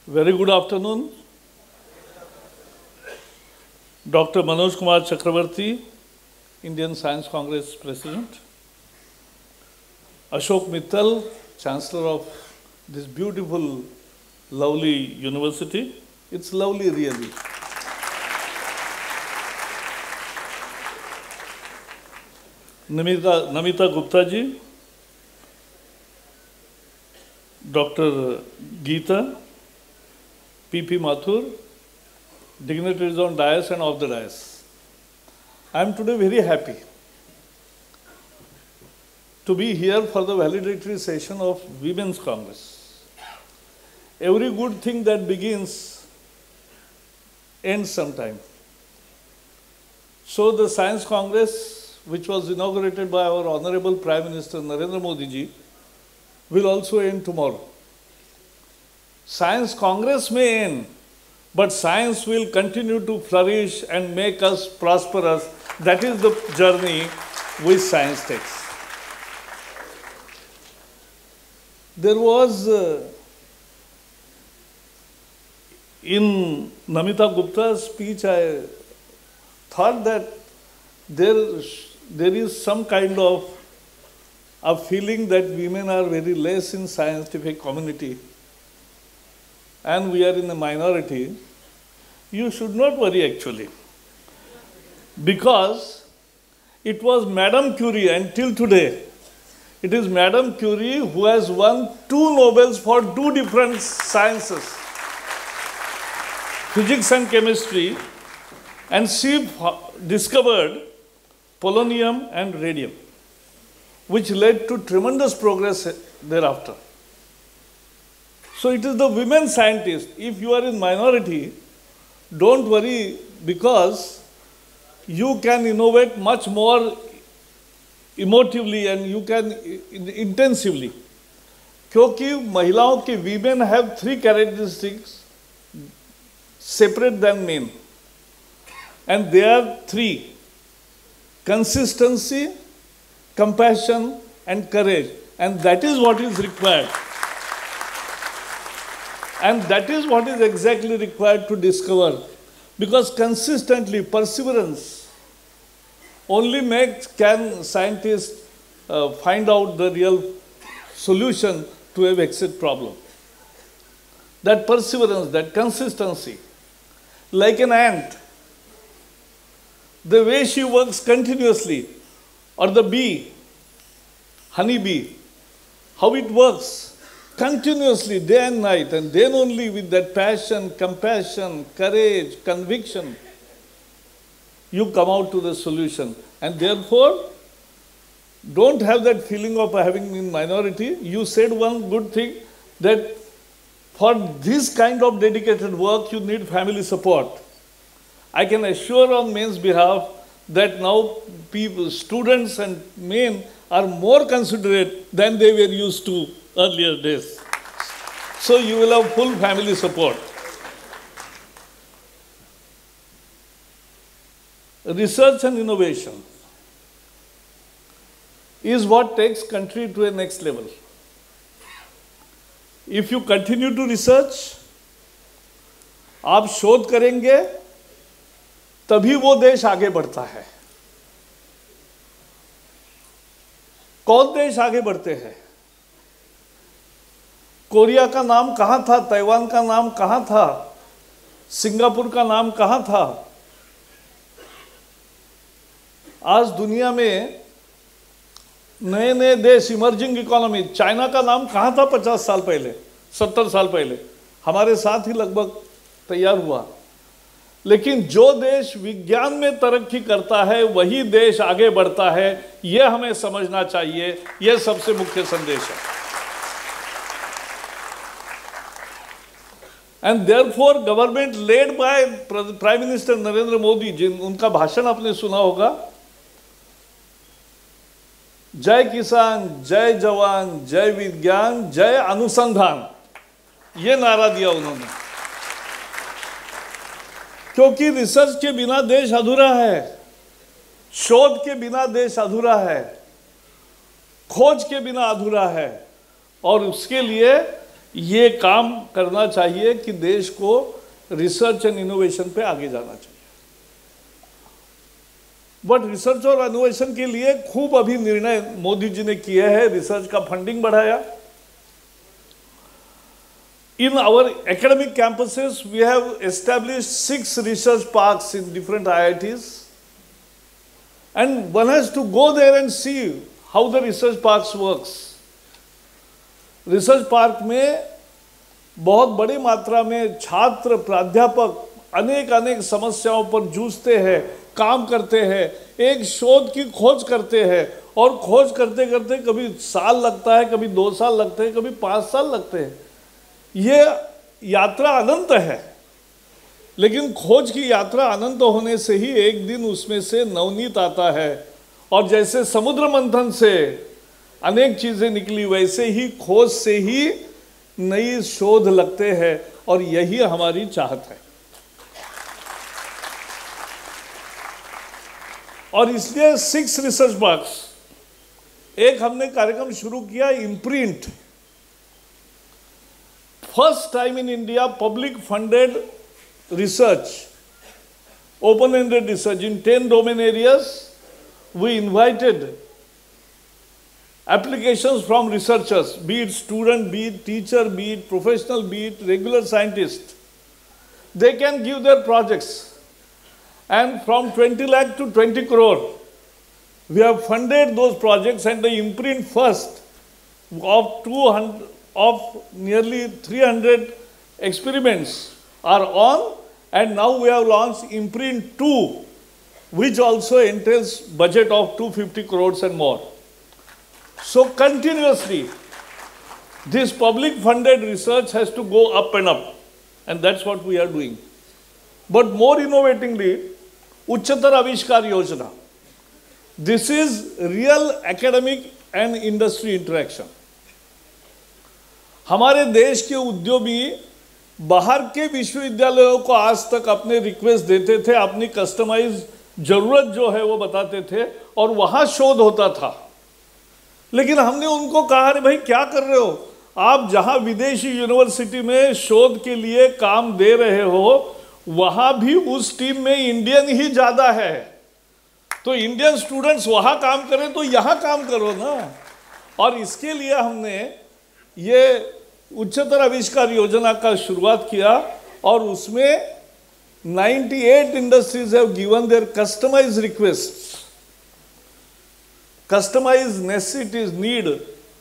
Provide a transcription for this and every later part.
Very good afternoon. Dr. Manoj Kumar Chakravarti, Indian Science Congress President. Ashok Mittal, Chancellor of this beautiful, lovely university. It's lovely really. Namita Gupta ji, Dr. Geeta, P.P. Mathur, dignitaries on dais and off the dais. I am today very happy to be here for the valedictory session of Women's Congress. Every good thing that begins ends sometime. So the Science Congress, which was inaugurated by our Honorable Prime Minister Narendra Modi ji, will also end tomorrow. Science Congress may end, but science will continue to flourish and make us prosperous. That is the journey which science takes. There was, in Namita Gupta's speech, I thought that there is some kind of a feeling that women are very less in scientific community and we are in a minority. You should not worry actually, because it was Madame Curie until today. It is Madame Curie who has won 2 Nobels for 2 different sciences, physics and chemistry, and she discovered polonium and radium, which led to tremendous progress thereafter. So it is the women scientists. If you are in minority, don't worry, because you can innovate much more emotively and you can intensively. क्योंकि महिलाओं के women have 3 characteristics separate than men, and they are 3: consistency, compassion, and courage. And that is what is required. And that is what is exactly required to discover. Because consistently, perseverance only can scientists find out the real solution to a vexed problem. That perseverance, that consistency, like an ant, the way she works continuously, or the bee, honey bee, how it works continuously day and night, and then only with that passion, compassion, courage, conviction, you come out to the solution. And therefore, don't have that feeling of having been minority. You said one good thing, that for this kind of dedicated work, you need family support. I can assure on men's behalf that now people, students and men are more considerate than they were used to earlier days. So you will have full family support. Research and innovation is what takes country to a next level. If you continue to research, आप शोध करेंगे, तभी वो देश आगे बढ़ता है. कौन देश आगे बढ़ते हैं? कोरिया का नाम कहां था? ताइवान का नाम कहां था? सिंगापुर का नाम कहां था? आज दुनिया में नए नए देश, इमर्जिंग इकोनॉमी, चाइना का नाम कहां था 50 साल पहले, 70 साल पहले? हमारे साथ ही लगभग तैयार हुआ. लेकिन जो देश विज्ञान में तरक्की करता है, वही देश आगे बढ़ता है. यह हमें समझना चाहिए. यह सबसे मुख्य संदेश है. And therefore, government led by Prime Minister Narendra Modi, उनका भाषण आपने सुना होगा, जय किसान, जय जवान, जय विज्ञान, जय अनुसंधान, ये नारा दिया उन्होंने. क्योंकि रिसर्च के बिना देश अधूरा है, शोध के बिना देश अधूरा है, खोज के बिना अधूरा है, और उसके लिए ये काम करना चाहिए कि देश को रिसर्च एंड इनोवेशन पे आगे जाना चाहिए। बट रिसर्च और इनोवेशन के लिए खूब अभी निर्णय मोदी जी ने किए हैं, रिसर्च का फंडिंग बढ़ाया। In our academic campuses, we have established 6 research parks in different IITs, and one has to go there and see how the research parks works. Research park में बहुत बड़ी मात्रा में छात्र प्राध्यापक अनेक समस्याओं पर जूझते हैं, काम करते हैं, एक शोध की खोज करते हैं, और खोज करते करते कभी साल लगता है, कभी 2 साल लगते हैं, कभी 5 साल लगते हैं। ये यात्रा अनंत है, लेकिन खोज की यात्रा अनंत होने से ही एक दिन उसमें से नवनीत आता है, और जैसे समुद्र मंथन से अनेक चीजें निकली, वैसे ही खोज से ही नई शोध लगते हैं, और यही हमारी चाहत है। और इसलिए 6 रिसर्च पार्क्स, एक हमने कार्यक्रम शुरू किया imprint. First time in India, public funded research, open-ended research in 10 domain areas. We invited applications from researchers, be it student, be it teacher, be it professional, be it regular scientist. They can give their projects. And from 20 lakh to 20 crore, we have funded those projects, and the imprint first of nearly 300 experiments are on, and now we have launched Imprint 2, which also entails budget of 250 crores and more. So continuously, this public funded research has to go up and up, and that's what we are doing. But more innovatingly, Uchchatar Avishkar Yojana. This is real academic and industry interaction. हमारे देश के उद्योगी बाहर के विश्वविद्यालयों को आज तक अपने रिक्वेस्ट देते थे, अपनी कस्टमाइज जरूरत जो है वो बताते थे, और वहाँ शोध होता था। लेकिन हमने उनको कहा, अरे भाई क्या कर रहे हो आप, जहाँ विदेशी यूनिवर्सिटी में शोध के लिए काम दे रहे हो, वहाँ भी उस टीम में इंडियन ही ज़्यादा है, तो इंडियन स्टूडेंट्स वहाँ काम करें तो यहाँ काम करो ना। और इसके लिए हमने ये उच्चतर आविष्कार योजना का शुरुआत किया, और उसमें 98 industries have given their customized requests, customized necessities, need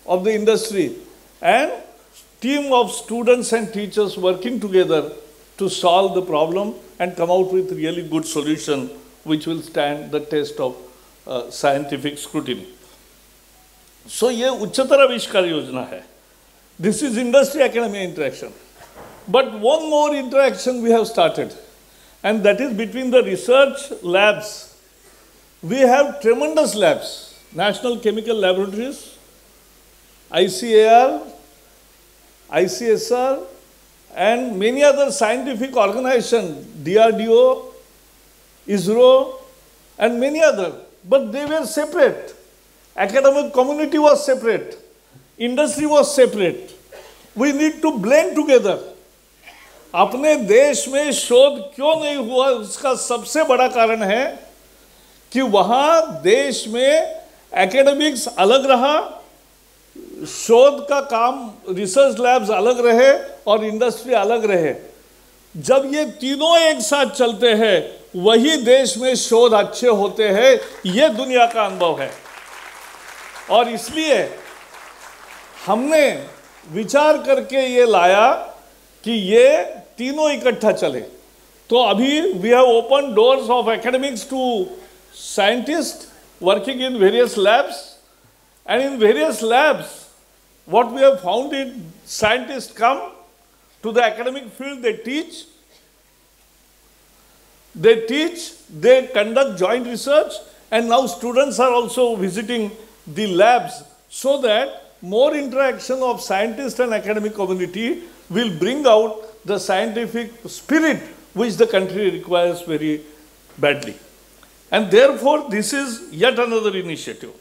of the industry, and team of students and teachers working together to solve the problem and come out with really good solution which will stand the test of scientific scrutiny. So ये उच्चतर आविष्कार योजना है. This is industry-academia interaction. But one more interaction we have started, and that is between the research labs. We have tremendous labs, National Chemical Laboratories, ICAR, ICSR, and many other scientific organizations, DRDO, ISRO, and many others. But they were separate. Academic community was separate. Industry was separate. We need to blend together. अपने देश में शोध क्यों नहीं हुआ, उसका सबसे बड़ा कारण है कि वहाँ देश में एकेडमिक्स अलग रहा, शोध का काम रिसर्च लैब्स अलग रहे और इंडस्ट्री अलग रहे. जब ये तीनों एक साथ चलते हैं वही देश में शोध अच्छे होते हैं. ये दुनिया का अनुभव है. और इसलिए हमने विचार करके ये लाया कि ये तीनों इकट्ठा चले. तो अभी we have open doors of academics to scientist working in various labs, and in various labs what we have found is scientists come to the academic field, they teach, they conduct joint research, and now students are also visiting the labs, so that more interaction of scientists and academic community will bring out the scientific spirit which the country requires very badly. And therefore, this is yet another initiative.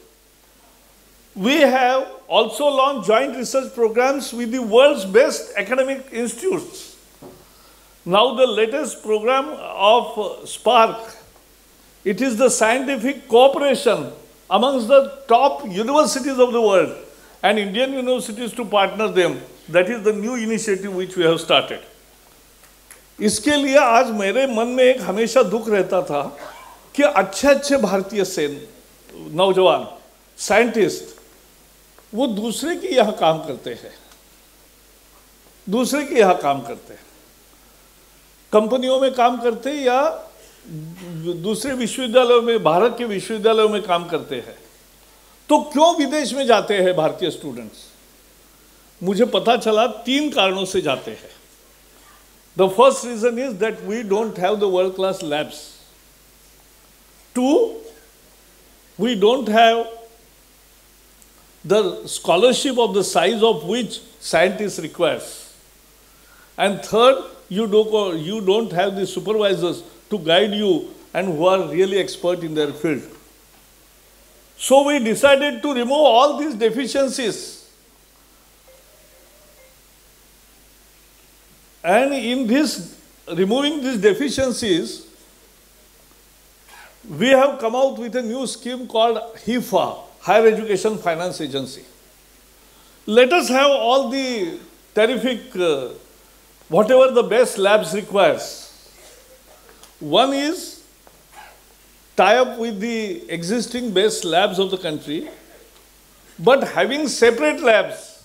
We have also launched joint research programs with the world's best academic institutes. Now the latest program of Spark, it is the scientific cooperation amongst the top universities of the world and Indian universities to partner them. That is the new initiative which we have started. इसके लिए आज मेरे मन में एक हमेशा दुख रहता था कि अच्छे अच्छे भारतीय नौजवान साइंटिस्ट वो दूसरे के यहाँ काम करते हैं, दूसरे के यहाँ काम करते हैं, कंपनियों में काम करते हैं या दूसरे विश्वविद्यालयों में, भारत के विश्वविद्यालयों में काम करते हैं, तो क्यों विदेश में जाते हैं भारतीय स्टूडेंट्स? मुझे पता चला 3 कारणों से जाते हैं. The first reason is that we don't have the world-class labs. 2, we don't have the scholarship of the size of which scientists requires. And third, you don't have the supervisors to guide you and who are really expert in their field. So we decided to remove all these deficiencies. And in this, removing these deficiencies, we have come out with a new scheme called HIFA, Higher Education Finance Agency. Let us have all the terrific, whatever the best labs requires. One is tie up with the existing best labs of the country, but having separate labs.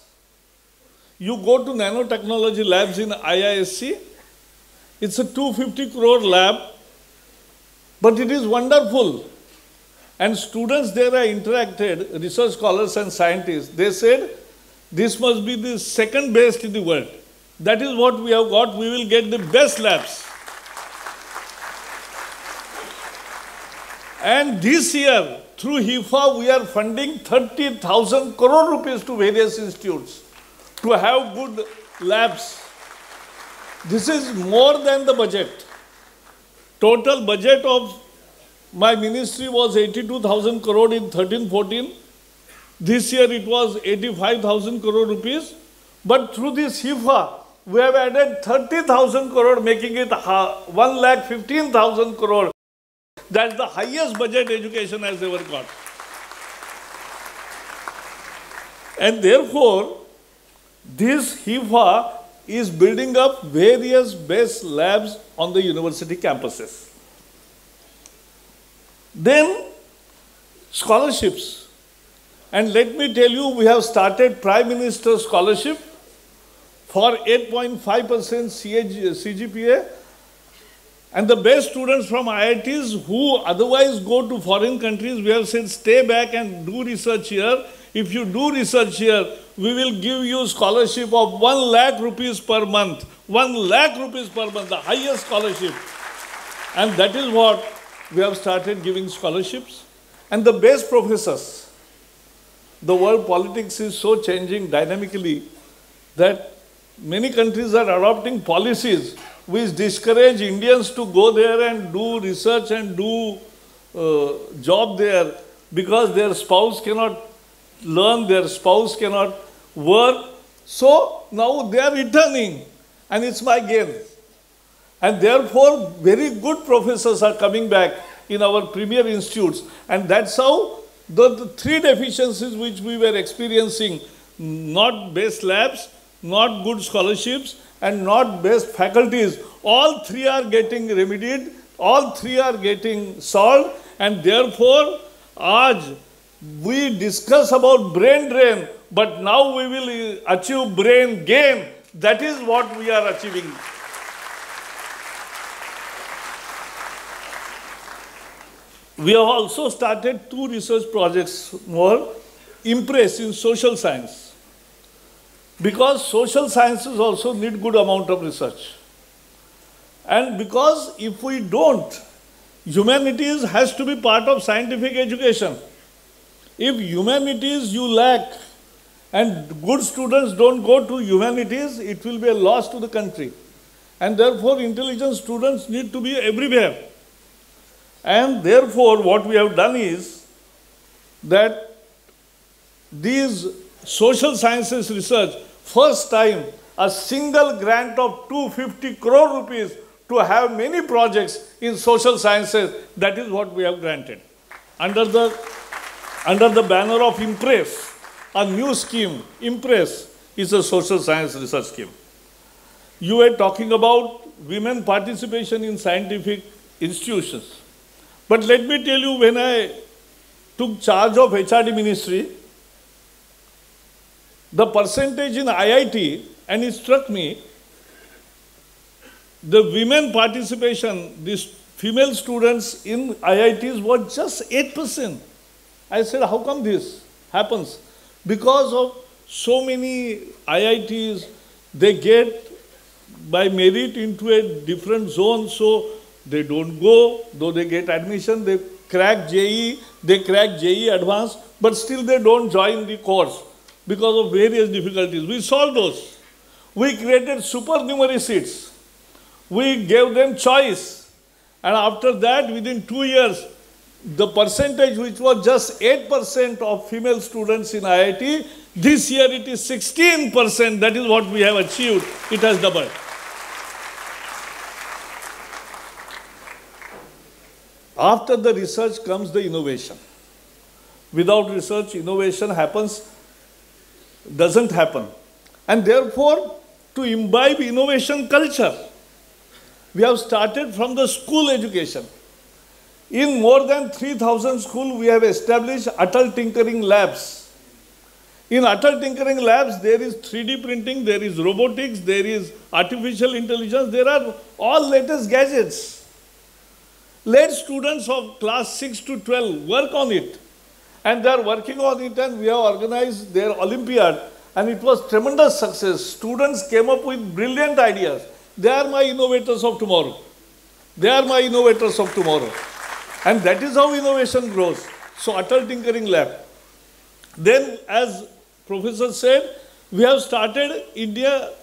You go to nanotechnology labs in IISC, it's a 250 crore lab, but it is wonderful. And students there are interacted, research scholars and scientists, they said, this must be the second best in the world. That is what we have got, we will get the best labs. And this year, through HIFA, we are funding 30,000 crore rupees to various institutes to have good labs. This is more than the budget. Total budget of my ministry was 82,000 crore in 13-14. This year it was 85,000 crore rupees. But through this HIFA, we have added 30,000 crore, making it 1,15,000 crore. That's the highest budget education has ever got. And therefore, this HIFA is building up various best labs on the university campuses. Then, scholarships. And let me tell you, we have started Prime Minister Scholarship for 8.5% CGPA. And the best students from IITs who otherwise go to foreign countries, we have said, stay back and do research here. If you do research here, we will give you scholarship of 1 lakh rupees per month. 1 lakh rupees per month, the highest scholarship. And that is what we have started giving scholarships. And the best professors. The world politics is so changing dynamically that many countries are adopting policies which discourage Indians to go there and do research and do job there because their spouse cannot learn, their spouse cannot work. So now they are returning and it's my gain. And therefore very good professors are coming back in our premier institutes. And that's how the 3 deficiencies which we were experiencing, not best labs, not good scholarships, and not best faculties, all 3 are getting remedied, all 3 are getting solved, and therefore, aaj we discuss about brain drain, but now we will achieve brain gain. That is what we are achieving. We have also started 2 research projects more, IMPRESS in social science. Because social sciences also need good amount of research. And because if we don't, humanities has to be part of scientific education. If humanities you lack and good students don't go to humanities, it will be a loss to the country. And therefore intelligent students need to be everywhere. And therefore what we have done is that these social sciences research, first time a single grant of 250 crore rupees to have many projects in social sciences, that is what we have granted. Under the banner of IMPRESS, a new scheme. IMPRESS is a social science research scheme. You were talking about women participation in scientific institutions. But let me tell you, when I took charge of HRD ministry, the percentage in IIT, and it struck me, the women participation, these female students in IITs was just 8%. I said, how come this happens? Because of so many IITs, they get by merit into a different zone, so they don't go, though they get admission, they crack JE, they crack JE advanced, but still they don't join the course because of various difficulties. We solved those. We created supernumerary seats. We gave them choice. And after that, within 2 years, the percentage which was just 8% of female students in IIT, this year it is 16%. That is what we have achieved. It has doubled. After the research comes the innovation. Without research, innovation doesn't happen. And therefore, to imbibe innovation culture, we have started from the school education. In more than 3,000 schools, we have established Atal Tinkering Labs. In Atal Tinkering Labs, there is 3D printing, there is robotics, there is artificial intelligence, there are all latest gadgets. Let students of class 6 to 12 work on it. And they are working on it, and we have organized their Olympiad, and it was tremendous success. Students came up with brilliant ideas. They are my innovators of tomorrow. They are my innovators of tomorrow. And that is how innovation grows. So Atal Tinkering Lab. Then, as Professor said, we have started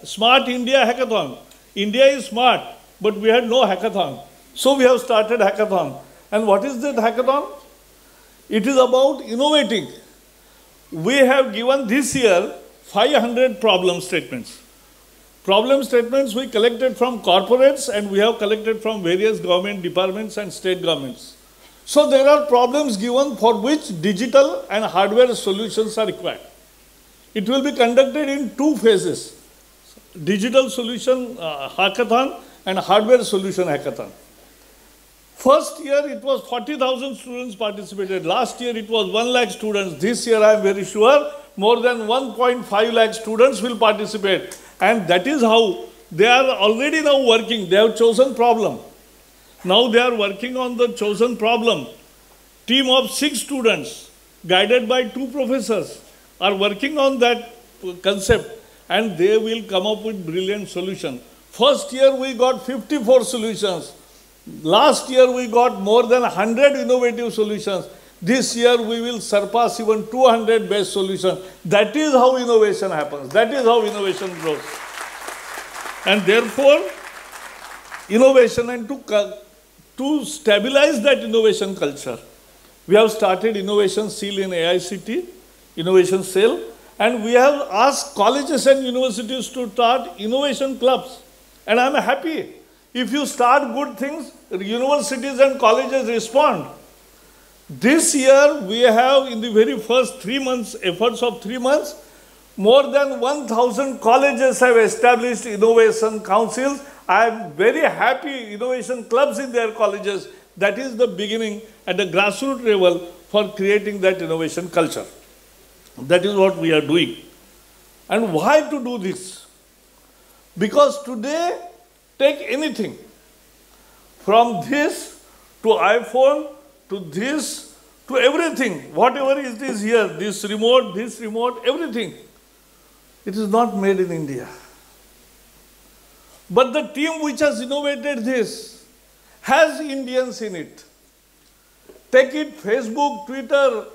Smart India Hackathon. India is smart, but we had no hackathon. So we have started hackathon. And what is that hackathon? It is about innovating. We have given this year 500 problem statements. Problem statements we collected from corporates, and we have collected from various government departments and state governments. So there are problems given for which digital and hardware solutions are required. It will be conducted in 2 phases. Digital solution hackathon and hardware solution hackathon. First year it was 40,000 students participated. Last year it was 1 lakh students. This year I am very sure more than 1.5 lakh students will participate. And that is how they are already now working. They have chosen problem. Now they are working on the chosen problem. Team of 6 students guided by 2 professors are working on that concept, and they will come up with brilliant solution. First year we got 54 solutions. Last year we got more than 100 innovative solutions. This year we will surpass even 200 best solutions. That is how innovation happens. That is how innovation grows. And therefore, innovation, and to stabilize that innovation culture, we have started Innovation Seal in AICT, Innovation Cell, and we have asked colleges and universities to start innovation clubs. And I am happy. If you start good things, universities and colleges respond. This year, we have, in the very first 3 months, efforts of 3 months, more than 1,000 colleges have established innovation councils. I am very happy, innovation clubs in their colleges. That is the beginning at the grassroots level for creating that innovation culture. That is what we are doing. And why to do this? Because today, take anything, from this to iPhone, to this, to everything, whatever it is here, this remote, everything, it is not made in India. But the team which has innovated this has Indians in it. Take it, Facebook, Twitter,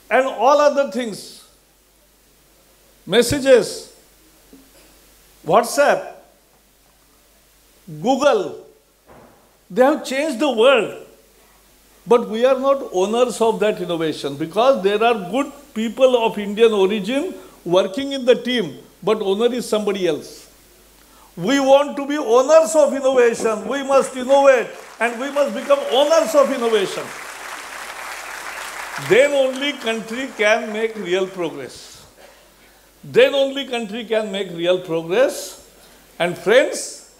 and all other things, messages, WhatsApp, Google, they have changed the world. But we are not owners of that innovation, because there are good people of Indian origin working in the team, but owner is somebody else. We want to be owners of innovation. We must innovate and we must become owners of innovation. Then only country can make real progress. Then only country can make real progress. And friends,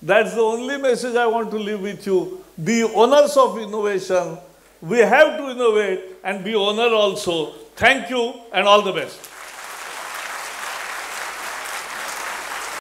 that's the only message I want to leave with you. Be owners of innovation. We have to innovate and be owner also. Thank you and all the best.